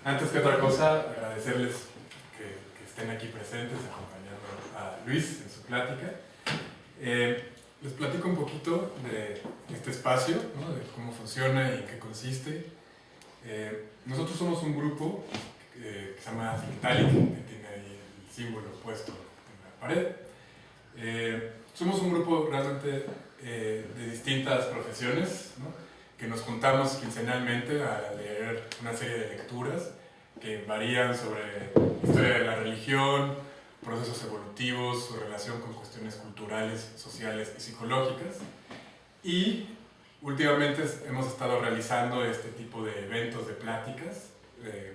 Antes que otra cosa, agradecerles que estén aquí presentes, acompañando a Luis en su plática. Les platico un poquito de este espacio, ¿no? De cómo funciona y en qué consiste. Nosotros somos un grupo que se llama Tintalic, que tiene ahí el símbolo puesto en la pared. Somos un grupo realmente de distintas profesiones, ¿no? Que nos juntamos quincenalmente a leer una serie de lecturas que varían sobre historia de la religión, procesos evolutivos, su relación con cuestiones culturales, sociales y psicológicas. Y últimamente hemos estado realizando este tipo de eventos de pláticas,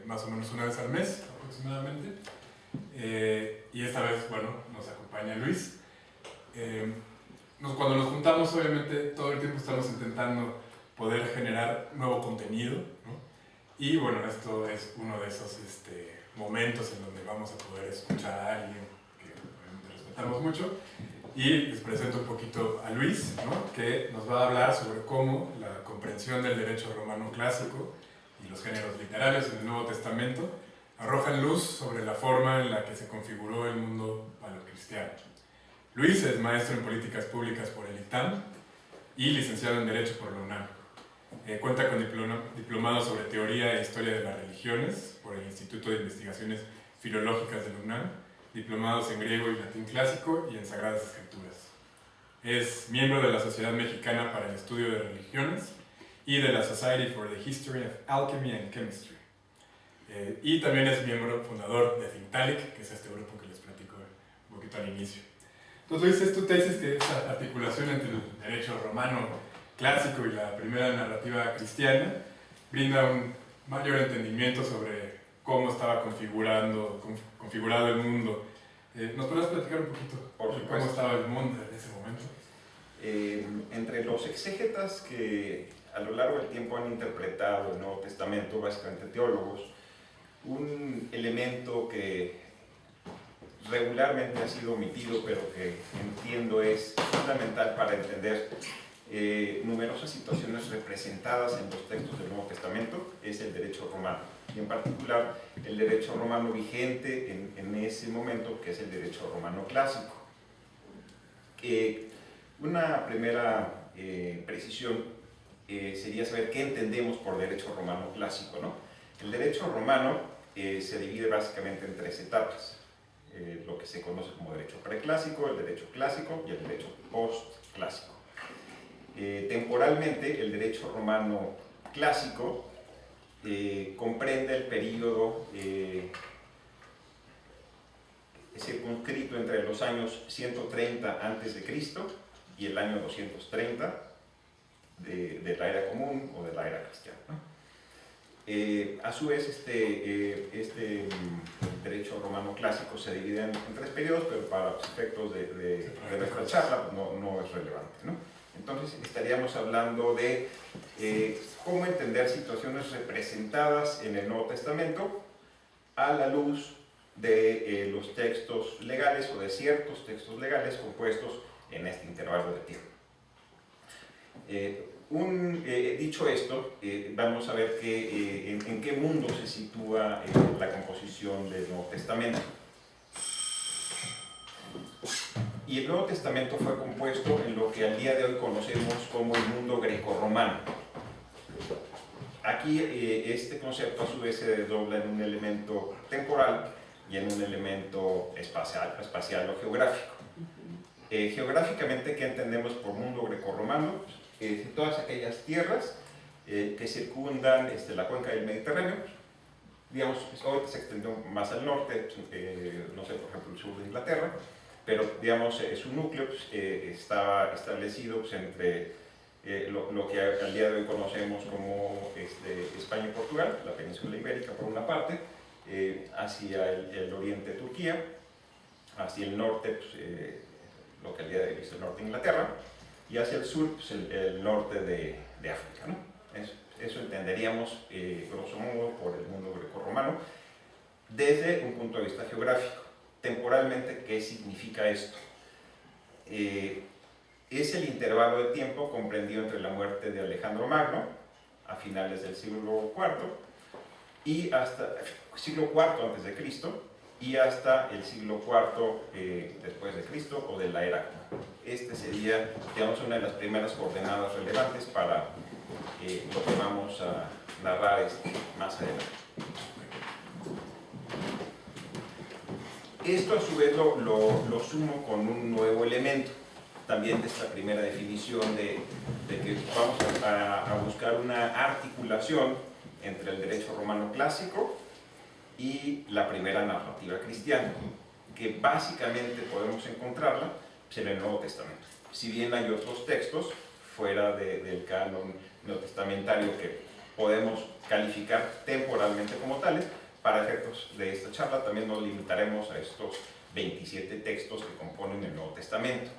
más o menos una vez al mes aproximadamente. Y esta vez, bueno, nos acompaña Luis. Cuando nos juntamos, obviamente, todo el tiempo estamos intentando poder generar nuevo contenido, ¿no? Y bueno, esto es uno de esos momentos en donde vamos a poder escuchar a alguien que obviamente respetamos mucho. Y les presento un poquito a Luis, ¿no? Que nos va a hablar sobre cómo la comprensión del derecho romano clásico y los géneros literarios en el Nuevo Testamento arrojan luz sobre la forma en la que se configuró el mundo paleocristiano. Luis es maestro en políticas públicas por el ITAM y licenciado en Derecho por la UNAM. Cuenta con diplomado sobre Teoría e Historia de las Religiones por el Instituto de Investigaciones Filológicas de la UNAM, diplomados en Griego y Latín Clásico y en Sagradas Escrituras. Es miembro de la Sociedad Mexicana para el Estudio de Religiones y de la Society for the History of Alchemy and Chemistry. Y también es miembro fundador de Tintalic, que es este grupo que les platico un poquito al inicio. Entonces, Luis, es tu tesis, que es la articulación entre el derecho romano clásico y la primera narrativa cristiana, brinda un mayor entendimiento sobre cómo estaba configurado el mundo. ¿Nos podrías platicar un poquito sobre cómo estaba el mundo en ese momento? Entre los exégetas que a lo largo del tiempo han interpretado el Nuevo Testamento, básicamente teólogos, un elemento que regularmente ha sido omitido, pero que entiendo es fundamental para entender numerosas situaciones representadas en los textos del Nuevo Testamento, es el derecho romano, y en particular el derecho romano vigente en ese momento, que es el derecho romano clásico. Una primera precisión sería saber qué entendemos por derecho romano clásico, ¿no? El derecho romano se divide básicamente en tres etapas, lo que se conoce como derecho preclásico, el derecho clásico y el derecho postclásico. Temporalmente, el derecho romano clásico comprende el periodo circunscrito entre los años 130 a.C. y el año 230 de la era común o de la era cristiana, ¿no? A su vez, este derecho romano clásico se divide en tres periodos, pero para los efectos de nuestra charla no es relevante, ¿no? Entonces estaríamos hablando de cómo entender situaciones representadas en el Nuevo Testamento a la luz de los textos legales o de ciertos textos legales compuestos en este intervalo de tiempo. Dicho esto, vamos a ver en qué mundo se sitúa la composición del Nuevo Testamento. Y el Nuevo Testamento fue compuesto en lo que al día de hoy conocemos como el mundo grecorromano. Aquí este concepto a su vez se desdobla en un elemento temporal y en un elemento espacial o geográfico. Geográficamente, ¿qué entendemos por mundo grecorromano? Todas aquellas tierras que circundan la cuenca del Mediterráneo. Digamos, hoy se extendió más al norte, no sé, por ejemplo, el sur de Inglaterra, pero digamos su núcleo estaba establecido entre lo que al día de hoy conocemos como España y Portugal, la península ibérica por una parte, hacia el oriente Turquía, hacia el norte lo que al día de hoy es el norte de Inglaterra, y hacia el sur el norte de África, ¿no? Eso entenderíamos grosso modo por el mundo grecorromano desde un punto de vista geográfico. Temporalmente, ¿qué significa esto? Es el intervalo de tiempo comprendido entre la muerte de Alejandro Magno a finales del siglo IV y hasta el siglo IV antes de Cristo y hasta el siglo IV después de Cristo o de la era común. Este sería, digamos, una de las primeras coordenadas relevantes para lo que vamos a narrar más adelante. Esto a su vez lo sumo con un nuevo elemento, también de esta primera definición de que vamos a buscar una articulación entre el derecho romano clásico y la primera narrativa cristiana, que básicamente podemos encontrarla en el Nuevo Testamento. Si bien hay otros textos fuera del canon neotestamentario que podemos calificar temporalmente como tales, para efectos de esta charla también nos limitaremos a estos 27 textos que componen el Nuevo Testamento.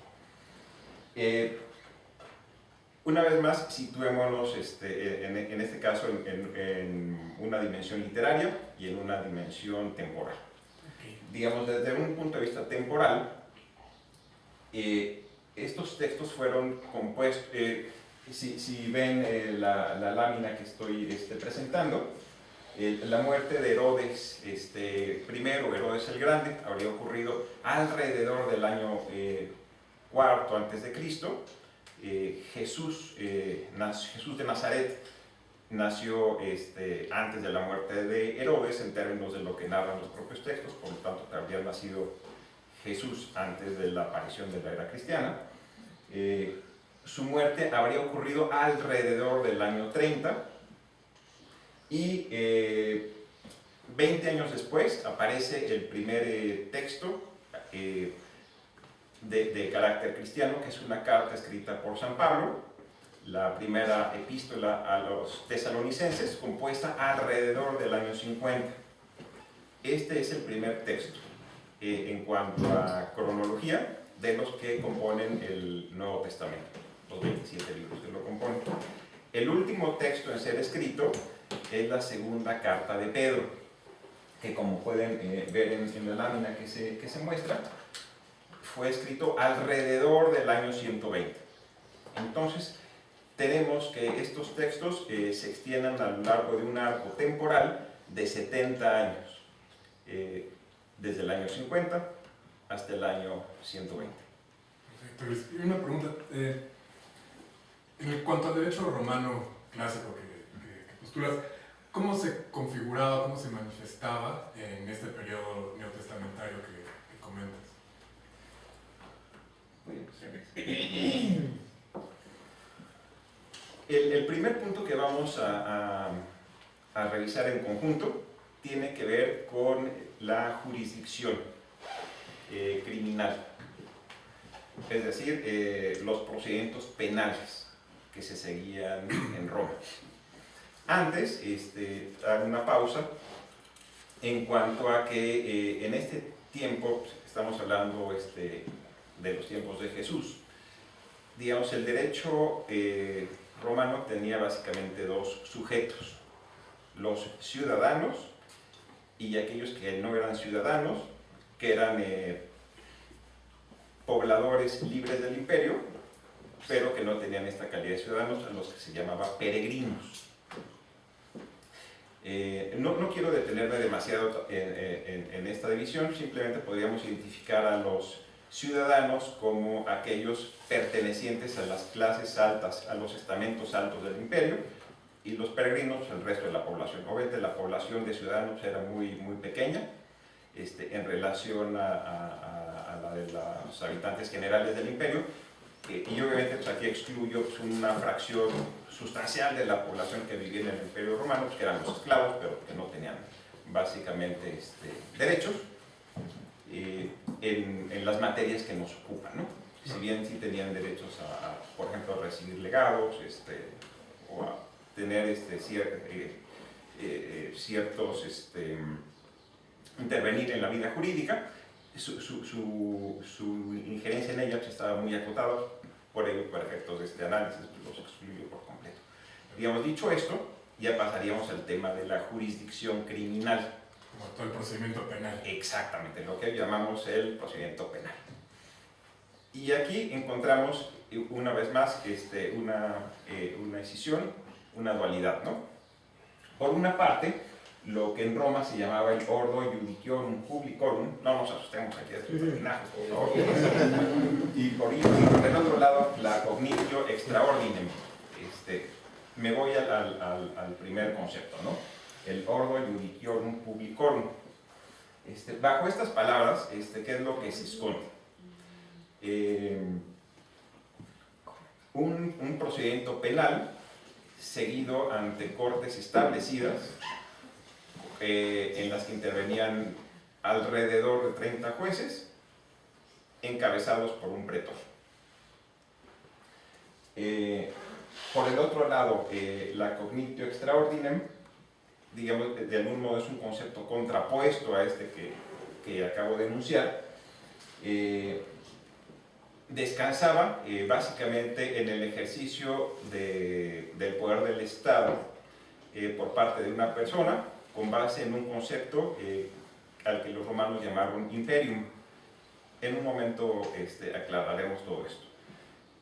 Una vez más, situémonos en este caso en una dimensión literaria y en una dimensión temporal. Digamos, desde un punto de vista temporal, estos textos fueron compuestos, si ven la lámina que estoy presentando, la muerte de Herodes primero, Herodes el Grande, habría ocurrido alrededor del año cuarto antes de Cristo. Jesús de Nazaret nació antes de la muerte de Herodes en términos de lo que narran los propios textos, por lo tanto habría nacido Jesús antes de la aparición de la era cristiana. Su muerte habría ocurrido alrededor del año 30 y 20 años después aparece el primer texto de carácter cristiano, que es una carta escrita por San Pablo, la primera epístola a los tesalonicenses, compuesta alrededor del año 50. Este es el primer texto en cuanto a cronología de los que componen el Nuevo Testamento, los 27 libros que lo componen. El último texto en ser escrito es la segunda carta de Pedro, que como pueden ver en la lámina que se muestra, fue escrito alrededor del año 120. Entonces, tenemos que estos textos se extiendan a lo largo de un arco temporal de 70 años, desde el año 50 hasta el año 120. Perfecto, Luis. Y una pregunta, en cuanto al derecho romano clásico que postulas, ¿cómo se configuraba, cómo se manifestaba en este periodo neotestamentario que comentas? El primer punto que vamos a revisar en conjunto tiene que ver con la jurisdicción criminal, es decir, los procedimientos penales que se seguían en Roma. Antes, hago una pausa en cuanto a que en este tiempo, estamos hablando de los tiempos de Jesús, digamos, el derecho romano tenía básicamente dos sujetos: los ciudadanos y aquellos que no eran ciudadanos, que eran pobladores libres del imperio, pero que no tenían esta calidad de ciudadanos, a los que se llamaba peregrinos. No quiero detenerme demasiado en esta división, simplemente podríamos identificar a los ciudadanos como aquellos pertenecientes a las clases altas, a los estamentos altos del imperio, y los peregrinos, el resto de la población. Obviamente la población de ciudadanos era muy pequeña en relación a la de los habitantes generales del imperio, y obviamente pues, aquí excluyo pues, una fracción sustancial de la población que vivía en el imperio romano, pues, que eran los esclavos, pero que no tenían básicamente derechos en las materias que nos ocupan, ¿no? Si bien sí tenían derechos por ejemplo, a recibir legados, o a tener ciertos, intervenir en la vida jurídica, su injerencia en ella pues, estaba muy acotada, por ello, para efectos de este análisis, los excluyo por completo. Digamos, dicho esto, ya pasaríamos al tema de la jurisdicción criminal. Como todo el procedimiento penal. Exactamente, lo que llamamos el procedimiento penal. Y aquí encontramos, una vez más, una escisión, una dualidad, ¿no? Por una parte, lo que en Roma se llamaba el Ordo Judiciorum Publicorum. No nos asustemos aquí a estos terminajos, por favor. Y por el otro lado, la Cognitio Extraordinem. Me voy al primer concepto, ¿no? El Ordo Judiciorum Publicorum. Bajo estas palabras, ¿qué es lo que se esconde? Un procedimiento penal seguido ante cortes establecidas en las que intervenían alrededor de 30 jueces encabezados por un pretor. Por el otro lado, la Cognitio Extraordinem, digamos, de algún modo es un concepto contrapuesto a que acabo de enunciar. Descansaba básicamente en el ejercicio del poder del Estado por parte de una persona con base en un concepto al que los romanos llamaron imperium. En un momento aclararemos todo esto.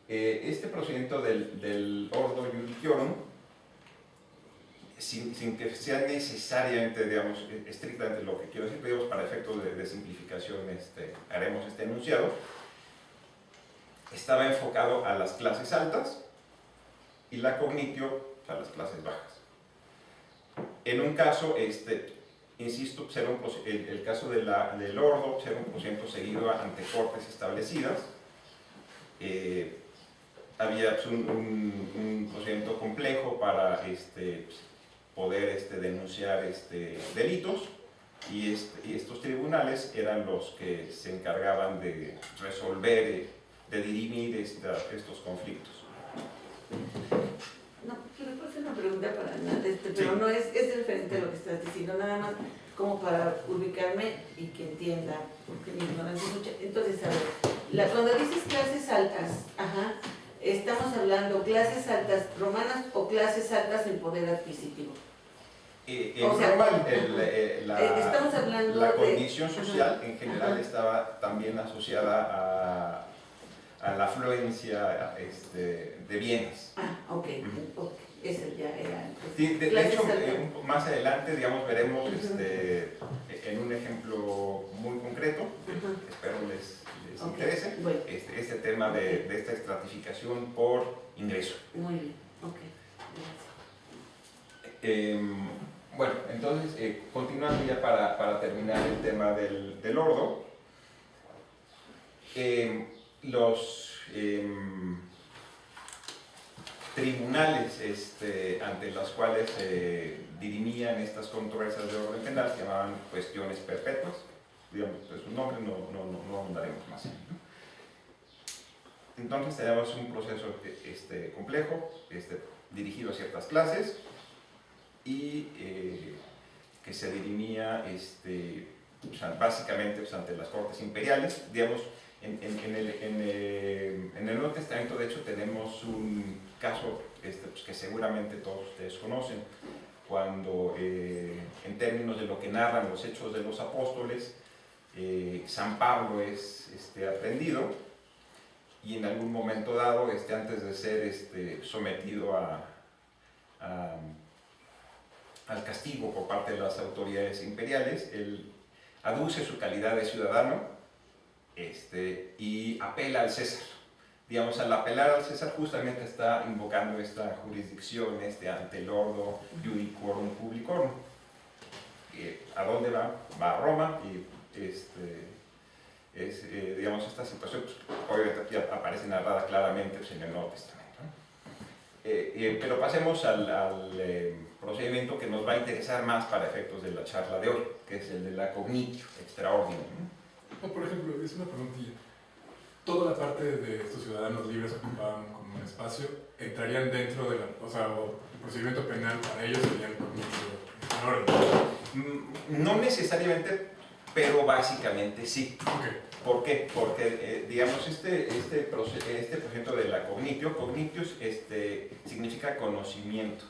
Este procedimiento del Ordo Judiciorum, sin que sea necesariamente, digamos, estrictamente lo que quiero decir, digamos, para efectos de simplificación haremos este enunciado, estaba enfocado a las clases altas y la Cognitio a las clases bajas. En un caso, insisto, el caso del Ordo era un procedimiento seguido ante cortes establecidas. Había un procedimiento complejo para poder denunciar delitos, y estos tribunales eran los que se encargaban de resolver, de dirimir estos conflictos. No, quiero hacer una pregunta para nada, pero no es diferente a lo que estás diciendo, nada más como para ubicarme y que entienda, porque mi ignorancia es mucha. Entonces, a ver, cuando dices clases altas, ajá, ¿estamos hablando clases altas romanas o clases altas en poder adquisitivo? En Roma, estamos hablando la condición social ajá, en general ajá. estaba también asociada a la afluencia de bienes. Okay. Eso ya era. Sí, de hecho, más adelante, digamos, veremos en un ejemplo muy concreto, espero les interese, bueno. este tema de esta estratificación por ingreso. Muy bien, gracias. Bueno, entonces, continuando ya para terminar el tema del Ordo, los tribunales ante los cuales se dirimían estas controversias de orden penal se llamaban cuestiones perpetuas. Digamos, es un nombre, no ahondaremos más. Entonces tenemos un proceso complejo, dirigido a ciertas clases, y que se dirimía básicamente ante las cortes imperiales. Digamos, en el Nuevo Testamento, de hecho, tenemos un caso que seguramente todos ustedes conocen, cuando en términos de lo que narran los Hechos de los Apóstoles, San Pablo es aprehendido, y en algún momento dado, antes de ser sometido al castigo por parte de las autoridades imperiales, él aduce su calidad de ciudadano y apela al César. Digamos, al apelar al César justamente está invocando esta jurisdicción ante el Ordo Judicorum Publicorum. ¿A dónde va? Va a Roma, y digamos, esta situación obviamente ya aparece narrada claramente en el Nuevo Testamento. Pero pasemos al procedimiento que nos va a interesar más para efectos de la charla de hoy, que es el de la Cognitio Extraordinem. Por ejemplo, es una preguntilla. Toda la parte de estos ciudadanos libres que ocupaban como un espacio entrarían dentro de el procedimiento penal para ellos serían orden. No necesariamente, pero básicamente sí. Okay. ¿Por qué? Porque, digamos, este procedimiento de la cognitio significa conocimiento.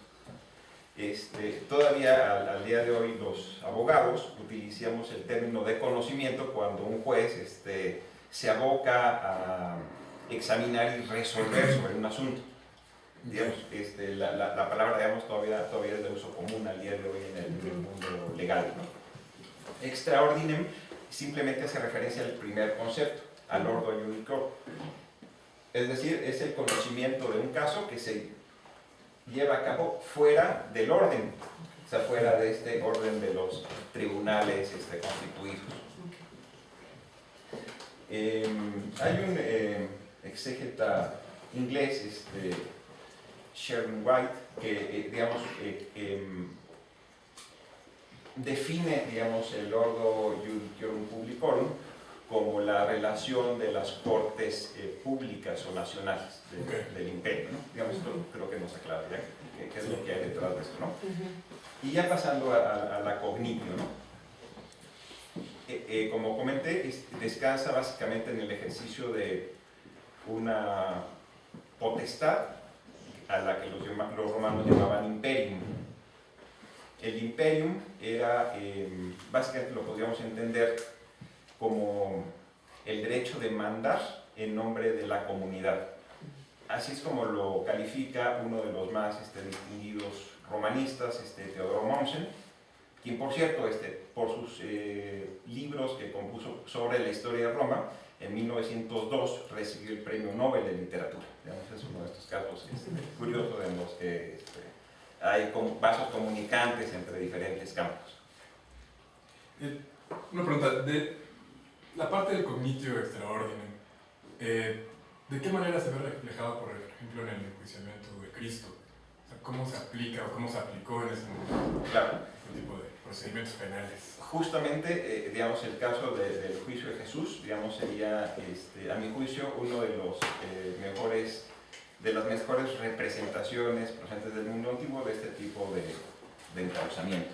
Todavía al día de hoy los abogados utilizamos el término de conocimiento cuando un juez se aboca a examinar y resolver sobre un asunto. Digamos, la palabra, digamos, todavía es de uso común al día de hoy en el mundo legal, ¿no? Extra ordinem simplemente hace referencia al primer concepto, al ordo iudico. Es decir, es el conocimiento de un caso que se lleva a cabo fuera del orden, o sea, fuera de este orden de los tribunales constituidos. Hay un exégeta inglés, Sharon White, que define, el ordo iudiciorum publicorum como la relación de las cortes públicas o nacionales del imperio, ¿no? Digamos, esto creo que nos aclara ya qué es lo que hay detrás de esto, ¿no? Y ya pasando a la cognitio, ¿no? Como comenté, descansa básicamente en el ejercicio de una potestad a la que los romanos llamaban imperium. El imperium era, básicamente lo podríamos entender como el derecho de mandar en nombre de la comunidad. Así es como lo califica uno de los más distinguidos romanistas, Teodoro Mommsen, quien por cierto, por sus libros que compuso sobre la historia de Roma, en 1902 recibió el Premio Nobel de Literatura. Digamos, es uno de estos casos curiosos en los que hay vasos comunicantes entre diferentes campos. Una pregunta, de la parte del cognitio extraordinario, ¿de qué manera se ve reflejado, por ejemplo, en el enjuiciamiento de Cristo? O sea, ¿cómo se aplica o cómo se aplicó en ese momento? Claro. Este tipo de procedimientos penales. Justamente, digamos, el caso del juicio de Jesús, digamos, sería, a mi juicio, uno de los de las mejores representaciones presentes del mundo antiguo de este tipo de encauzamiento.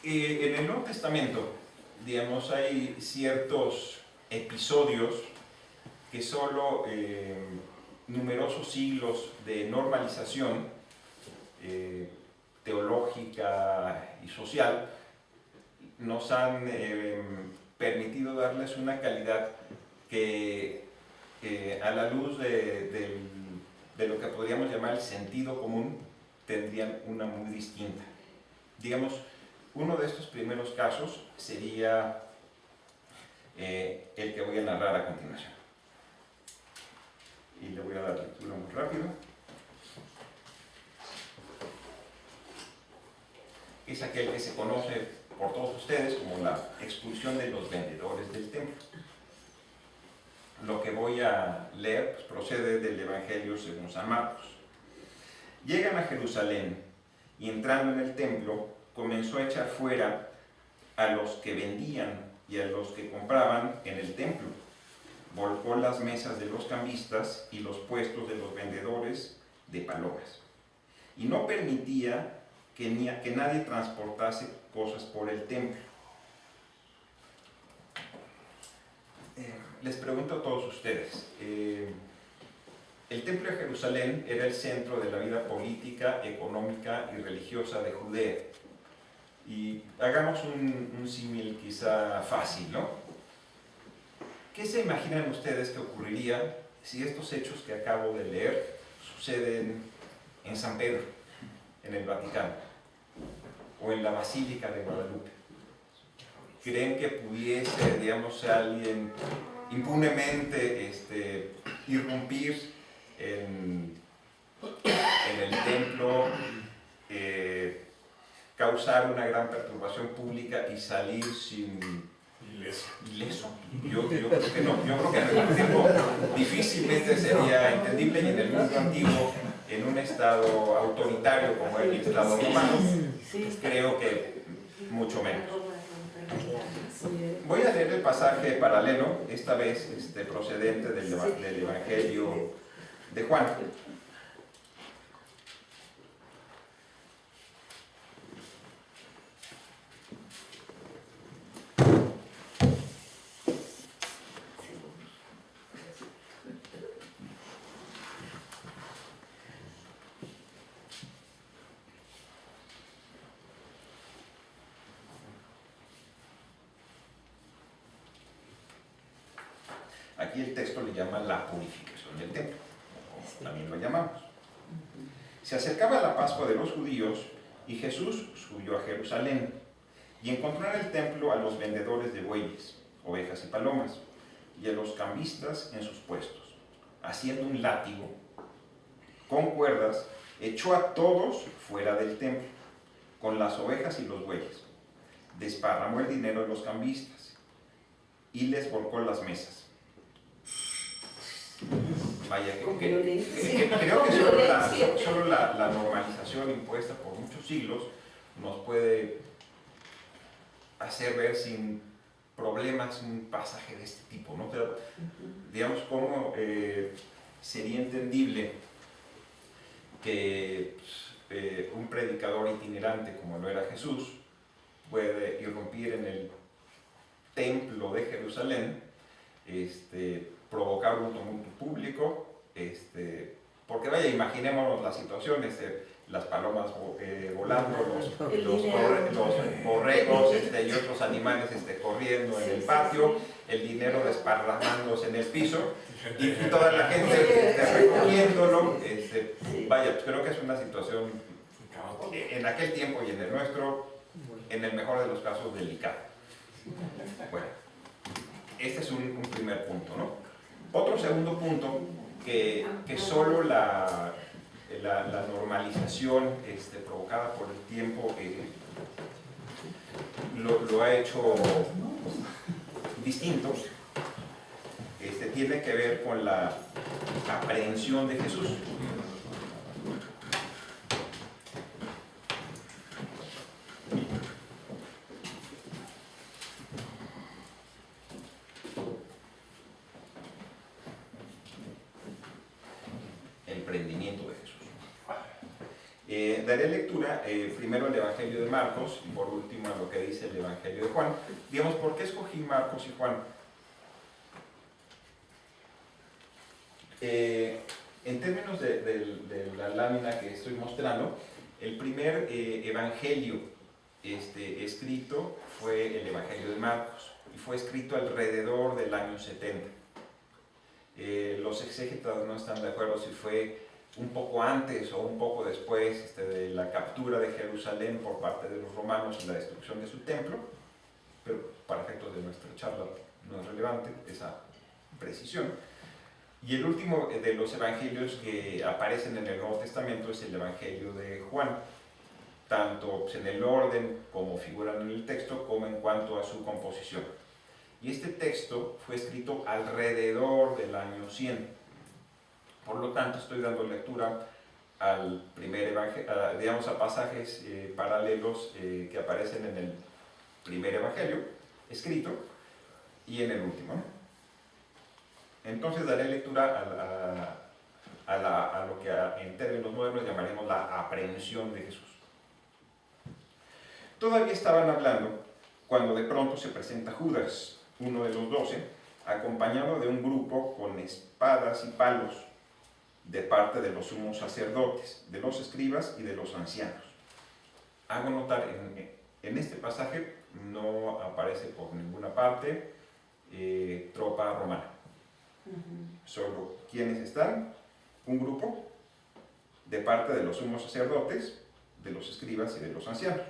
En el Nuevo Testamento, digamos, hay ciertos episodios que solo numerosos siglos de normalización teológica y social nos han permitido darles una calidad que a la luz de lo que podríamos llamar el sentido común tendrían una muy distinta. Digamos, uno de estos primeros casos sería el que voy a narrar a continuación. Y le voy a dar lectura muy rápido. Es aquel que se conoce por todos ustedes como la expulsión de los vendedores del templo. Lo que voy a leer procede del Evangelio según San Marcos. Llegan a Jerusalén y entrando en el templo comenzó a echar fuera a los que vendían y a los que compraban en el templo. Volcó las mesas de los cambistas y los puestos de los vendedores de palomas. Y no permitía que nadie transportase cosas por el templo. Les pregunto a todos ustedes, el templo de Jerusalén era el centro de la vida política, económica y religiosa de Judea. Y hagamos un símil quizá fácil, ¿no? ¿Qué se imaginan ustedes que ocurriría si estos hechos que acabo de leer suceden en San Pedro, en el Vaticano, o en la Basílica de Guadalupe? ¿Creen que pudiese, digamos, alguien impunemente irrumpir en el templo, causar una gran perturbación pública y salir sin ileso? Yo creo que no. Yo creo que en el tiempo difícilmente sería entendible, y en el mundo antiguo, en un estado autoritario como el Estado romano, creo que mucho menos. Voy a leer el pasaje paralelo, esta vez procedente del Evangelio de Juan. Aquí el texto le llama la purificación del templo, como también lo llamamos. Se acercaba la Pascua de los judíos y Jesús subió a Jerusalén y encontró en el templo a los vendedores de bueyes, ovejas y palomas, y a los cambistas en sus puestos. Haciendo un látigo con cuerdas, echó a todos fuera del templo, con las ovejas y los bueyes. Desparramó el dinero de los cambistas y les volcó las mesas. Vaya, creo que solo la normalización impuesta por muchos siglos nos puede hacer ver sin problemas un pasaje de este tipo, ¿no? Pero, digamos, cómo sería entendible que un predicador itinerante como lo era Jesús puede irrumpir en el templo de Jerusalén, provocar un tumulto público, porque vaya, imaginémonos la situación, las palomas volando, los borregos y otros animales corriendo en el patio, el dinero desparramándose en el piso y toda la gente recogiéndolo. Vaya, pues creo que es una situación en aquel tiempo y en el nuestro, en el mejor de los casos, delicada. Bueno, este es un primer punto, ¿no? Otro segundo punto, que solo la normalización provocada por el tiempo lo ha hecho distinto, tiene que ver con la aprehensión de Jesús. El prendimiento de Jesús. Daré lectura primero al Evangelio de Marcos y por último a lo que dice el Evangelio de Juan. Digamos, ¿por qué escogí Marcos y Juan? En términos de la lámina que estoy mostrando, el primer evangelio escrito fue el Evangelio de Marcos y fue escrito alrededor del año 70. Los exégetas no están de acuerdo si fue un poco antes o un poco después de la captura de Jerusalén por parte de los romanos y la destrucción de su templo, pero para efectos de nuestra charla no es relevante esa precisión. Y el último de los evangelios que aparecen en el Nuevo Testamento es el Evangelio de Juan, tanto en el orden como figuran en el texto, como en cuanto a su composición. Y este texto fue escrito alrededor del año 100. Por lo tanto, estoy dando lectura al primer evangelio, digamos, a pasajes paralelos que aparecen en el primer evangelio escrito y en el último, ¿no? Entonces daré lectura a lo que en términos modernos llamaremos la aprehensión de Jesús. Todavía estaban hablando cuando de pronto se presenta Judas, uno de los 12, acompañado de un grupo con espadas y palos de parte de los sumos sacerdotes, de los escribas y de los ancianos. Hago notar, en este pasaje no aparece por ninguna parte tropa romana. Solo quienes están, un grupo de parte de los sumos sacerdotes, de los escribas y de los ancianos.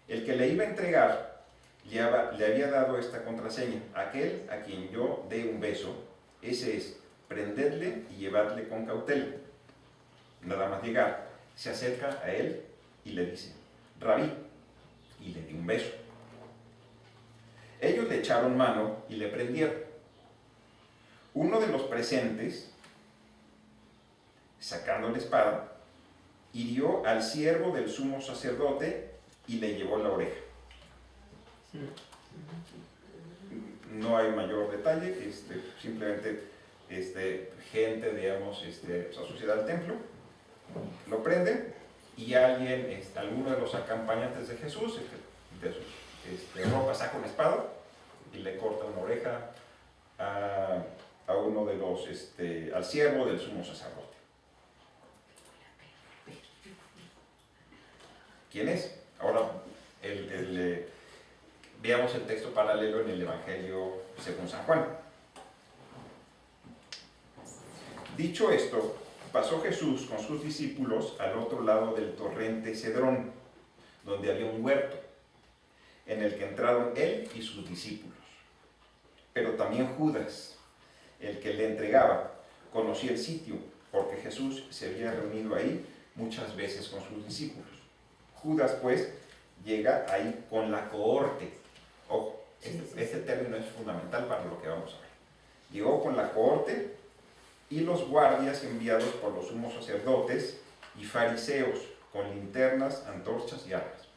El que le iba a entregar le había dado esta contraseña: aquel a quien yo dé un beso, ese es, prendedle y llevadle con cautela. Nada más llegar, se acerca a él y le dice: Rabí, y le dio un beso. Ellos le echaron mano y le prendieron. Uno de los presentes, sacando la espada, hirió al siervo del sumo sacerdote y le llevó la oreja. No hay mayor detalle, simplemente gente, digamos, asociada al templo, lo prende y alguien, alguno de los acompañantes de Jesús, de sus ropa, saca una espada y le corta una oreja a uno de los, al siervo del sumo sacerdote. ¿Quién es? Ahora, veamos el texto paralelo en el Evangelio según San Juan. Dicho esto, Pasó Jesús con sus discípulos al otro lado del torrente Cedrón, donde había un huerto, en el que entraron él y sus discípulos. Pero también Judas, el que le entregaba, conocía el sitio, porque Jesús se había reunido ahí muchas veces con sus discípulos. Judas, pues, llega ahí con la cohorte. Ojo, este término es fundamental para lo que vamos a ver. Llegó con la cohorte y los guardias enviados por los sumos sacerdotes y fariseos, con linternas, antorchas y armas.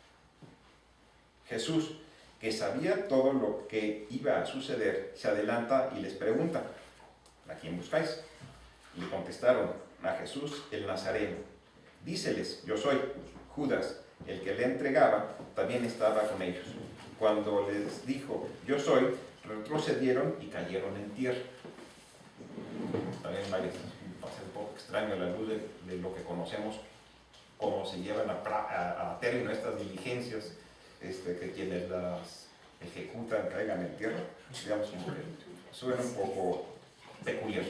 Jesús, que sabía todo lo que iba a suceder, se adelanta y les pregunta: ¿a quién buscáis? Le contestaron: a Jesús el Nazareno. Díceles: yo soy. Judas, el que le entregaba, también estaba con ellos. Cuando les dijo: yo soy, retrocedieron y cayeron en tierra. También va a ser un poco extraño a la luz de lo que conocemos, cómo se llevan a término estas diligencias, que quienes las ejecutan caigan en tierra. Digamos, suena un poco peculiar.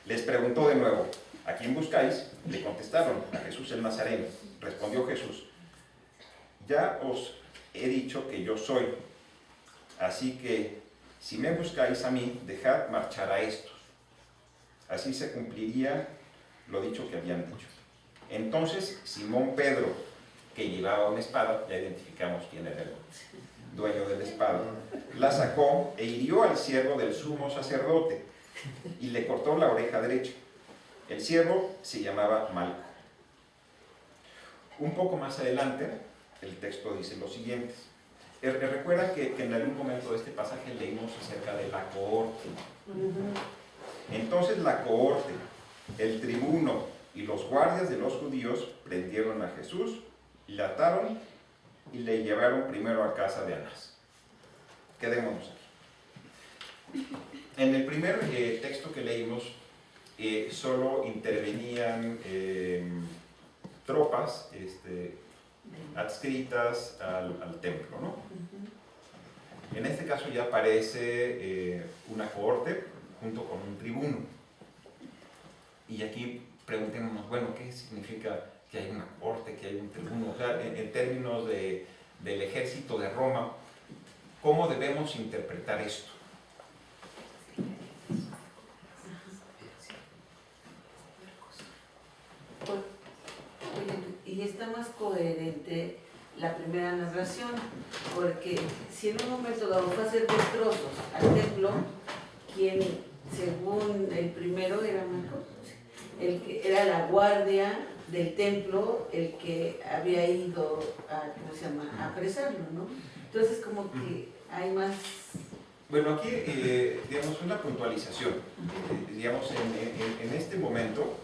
Les preguntó de nuevo: ¿a quién buscáis? Le contestaron: a Jesús el Nazareno. Respondió Jesús: ya os he dicho que yo soy. Así que, si me buscáis a mí, dejad marchar a estos. Así se cumpliría lo dicho que habían dicho. Entonces Simón Pedro, que llevaba una espada, ya identificamos quién era el dueño de la espada, la sacó e hirió al siervo del sumo sacerdote y le cortó la oreja derecha. El siervo se llamaba Malco. Un poco más adelante, el texto dice lo siguiente. Recuerdan que en algún momento de este pasaje leímos acerca de la cohorte. Entonces la cohorte, el tribuno y los guardias de los judíos prendieron a Jesús, le ataron y le llevaron primero a casa de Anás. Quedémonos aquí. En el primer texto que leímos, solo intervenían tropas adscritas al templo, ¿no? En este caso ya aparece una cohorte junto con un tribuno. Y aquí preguntémonos, bueno, ¿qué significa que hay una cohorte, que hay un tribuno? O sea, en términos del ejército de Roma, ¿cómo debemos interpretar esto? Y está más coherente la primera narración, porque si en un momento dado fue a hacer destrozos al templo, quien según el primero era Marco, el que era la guardia del templo, el que había ido a, ¿cómo se llama?, a apresarlo, ¿no? Entonces como que hay más... Bueno, aquí, digamos, una puntualización. Digamos, en este momento,